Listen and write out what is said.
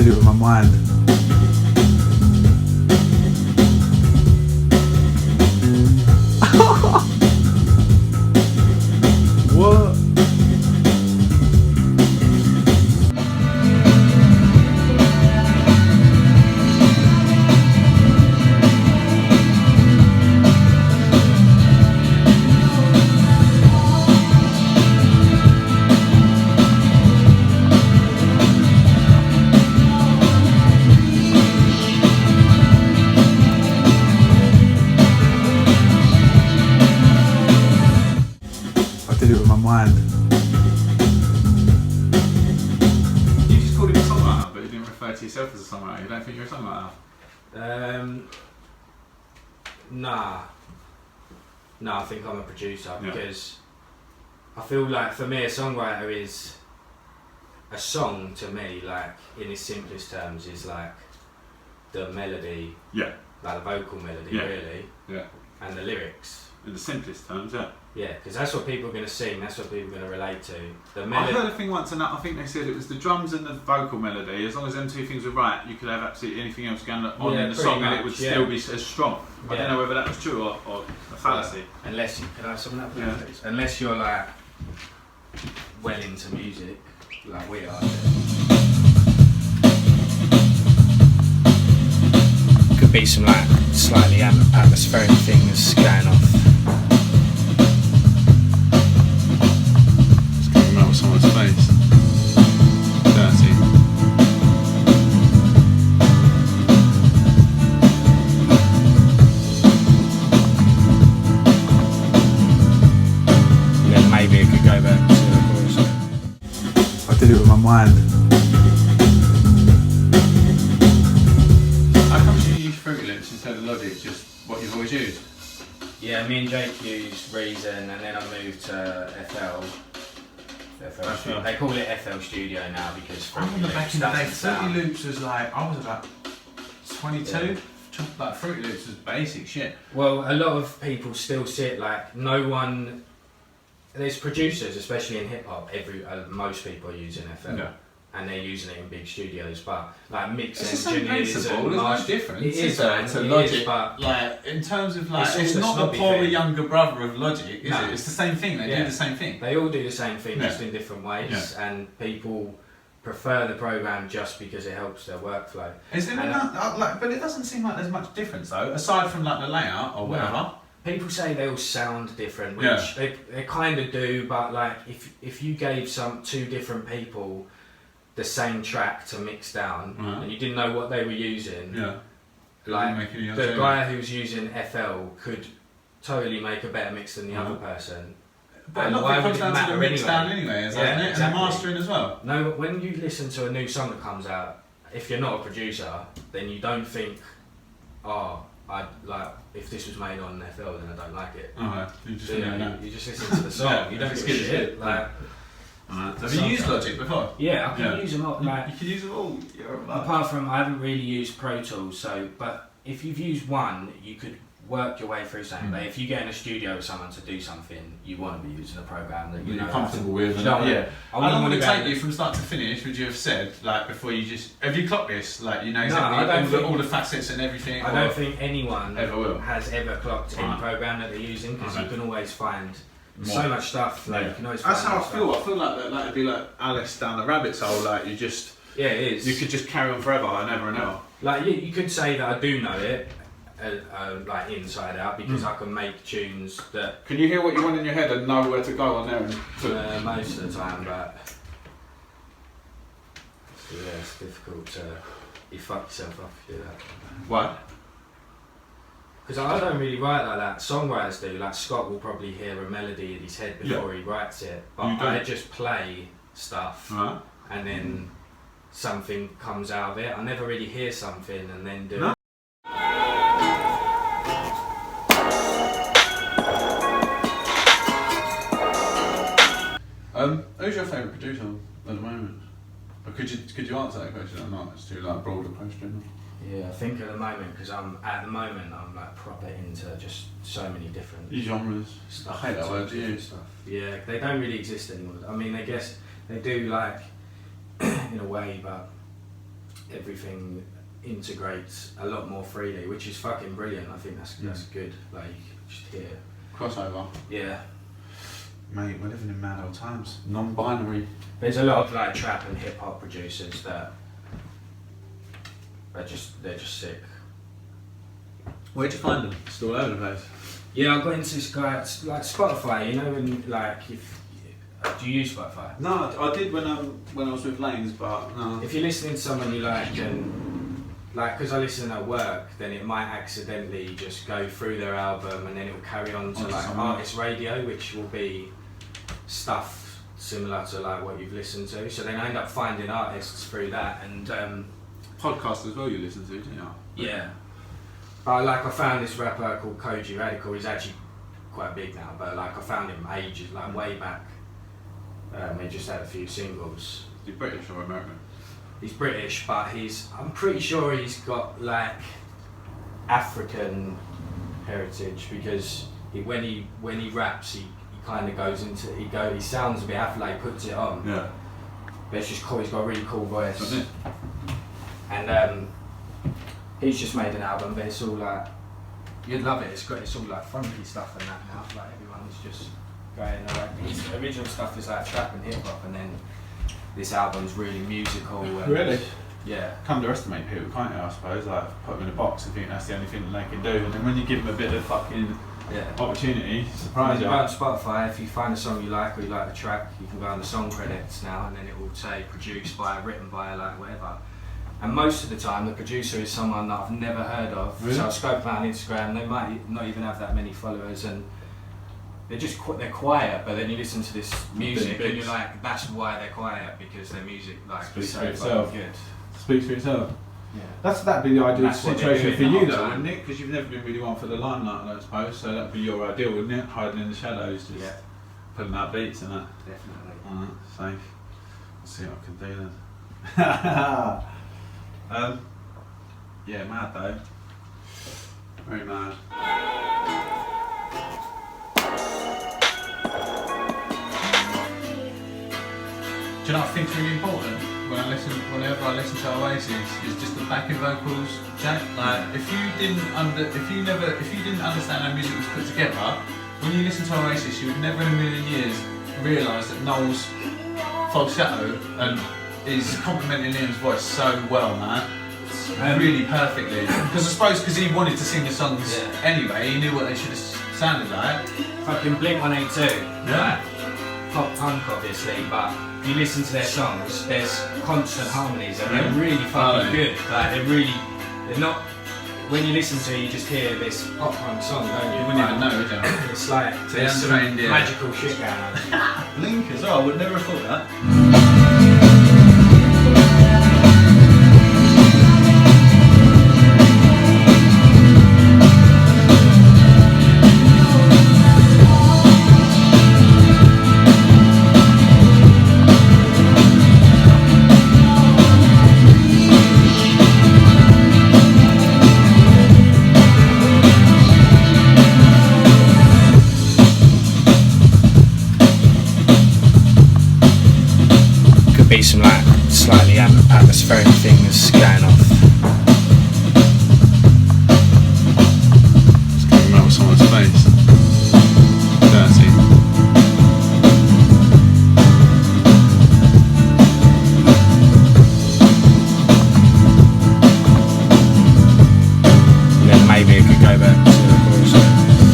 did it with my mind. What? I did it with my mind. You just called him a songwriter, but you didn't refer to yourself as a songwriter. You don't think you're a songwriter? Nah. No, I think I'm a producer because I feel like for me a songwriter is a song to me, like in its simplest terms, is like the melody, Yeah. like the vocal melody, Yeah. really, Yeah. and the lyrics. In the simplest terms, yeah. Yeah, because that's what people are going to sing, that's what people are going to relate to. The I melody. heard a thing once, and I think they said it was the drums and the vocal melody. As long as them two things were right, you could have absolutely anything else going on in the pretty song, and it would much, still be as strong. I don't know whether that was true or a fallacy. Unless you can I have some of that, Yeah. please? Unless you're like well into music, like we are. Could be some like slightly atmospheric things going off. It's coming out of someone's face. Dirty. Then maybe it could go back to the chorus. I did it with my mind. How come you use Fruity Loops instead of Logic? Just what you've always used? Yeah, me and Jake used Reason, and then I moved to FL. FL. They call it FL Studio now because I remember back in the day, doesn't sound- Fruity Loops was like, I was about 22. Like Fruity Loops was basic shit. Well, a lot of people still sit like no one. There's producers, especially in hip hop. Most people are using FL, Yeah. and they're using it in big studios. But like mix It's the same engineers principle, and there's no masters- difference. It is, man, to it Logic, is, but like in terms of like, It's it's, all the not the snobby poorer thing. younger brother of Logic, is No. it? It's the same thing. They do Yeah. the same thing. they all do the same thing, Yeah. just in different ways. And people prefer the program just because it helps their workflow. Is there And, like, but it doesn't seem like there's much difference though, aside from like the layout or whatever. People say they all sound different, which Yeah. they kind of do, but like if you gave two different people the same track to mix down and you didn't know what they were using, like the guy who's using FL could totally make a better mix than the other person. But a And lot why of it would comes it down to the matter mix anyway? down anyway, isn't Yeah, it? exactly. And the mastering as well. No, when you listen to a new song that comes out, if you're not a producer, then you don't think, oh, I like if this was made on FL, then I don't like it. You just, You just listen to the song. Yeah, you don't it's give a good, shit. it's good. Like, Have you used Logic before? yeah, I can use them all. Like, You can use them all. apart from I haven't really used Pro Tools, but if you've used one, you could work your way through something. But if you get in a studio with someone to do something, you want to be using a program that you know you're comfortable with. You don't Yeah. How How long would it take you from start to finish? Would you have said like before you just have you clocked this? Like you know exactly all the facets and everything. I don't think anyone ever has ever clocked any program that they're using because you can always find so much stuff. Like you can always find That's how I stuff. feel. I feel like it'd be like Alice down the rabbit's hole. Like you just it is. you could just carry on forever and ever and ever. Like you could say that I do know it. Like inside out because I can make tunes that Can you hear what you want in your head and know where to go on there? And most of the time, but it's difficult to you fuck yourself up if you do that. Why? Because I don't really write like that. Songwriters do. Like Scott will probably hear a melody in his head before he writes it, but I just play stuff and then something comes out of it. I never really hear something and then do it. Who's your favourite producer at the moment? Or could you answer that question or not? It's too like a broader question. Yeah, I think at the moment because I'm like proper into just so many different Genres. stuff. I hate that word. Do you? Stuff. Yeah, they don't really exist anymore. I mean, I guess they do like in a way, but everything integrates a lot more freely, which is fucking brilliant. I think that's good. Like, you can just hear crossover. Yeah. Mate, we're living in mad old times. Non-binary. There's a lot of like trap and hip hop producers that they're just sick. Where'd you find them? Still all over the place. Yeah, I got into this guy like Spotify. You know, when like if do you use Spotify? No, I did when I was with Lanes, but no. If you're listening to someone you like and like, because I listen at work, then it might accidentally just go through their album and then it will carry on to like artist radio, which will be stuff similar to like what you've listened to. So then I end up finding artists through that and podcasts as well. You listen to, don't you? Yeah. But like I found this rapper called Koji Radical. He's actually quite big now, but like I found him ages, like way back. He just had a few singles. Is he British or American? He's British, but I'm pretty sure he's got like African heritage because when he raps, he kind of goes into he sounds a bit Afro, puts it on. Yeah. But it's just cool. He's got a really cool voice. And he's just made an album, but it's all like you'd love it. It's all like funky stuff and that now. Like everyone's just going like his original stuff is like trap and hip hop, and then this album's really musical. And really? Yeah. Can't underestimate people, can't you? I suppose like put them in a box and think that's the only thing that they can do, and then when you give them a bit of fucking opportunity, surprise you. Go on Spotify, if you find a song you like or you like the track, you can go on the song credits now, and then it will say produced by, written by, like whatever. And most of the time, the producer is someone that I've never heard of. Really? So I've scoped out on Instagram. They might not even have that many followers, and they're quiet. But then you listen to this music, and you're like, that's why they're quiet, because their music speaks so for itself. good. Speaks for itself. Yeah. That'd be the ideal That's what situation for you, though, time. wouldn't it? Because you've never been really one for the limelight, I suppose. So that'd be your ideal, wouldn't it? Hiding in the shadows, just putting out beats and that. Definitely. Safe. Let's see what I can do then. Yeah, mad though. Very mad. Do you know what I think's really important whenever I listen to Oasis is just the backing vocals, Jack. Like if you didn't understand how music was put together, when you listen to Oasis, you would never in a million years realise that Noel's falsetto and is complementing Liam's voice so well, man. Really perfectly. Because I suppose because he wanted to sing the songs anyway, he knew what they should have sounded like. Fucking Blink-182. Yeah. Like, pop punk obviously, but if you listen to their songs, there's constant harmonies and they're really fucking good. Like they're not. When you listen to it, you just hear this pop punk song, don't you? You wouldn't even know, would you? It's like there's some magical shit going on. Blink as well. I would never have thought that. Be some like slightly atmospheric things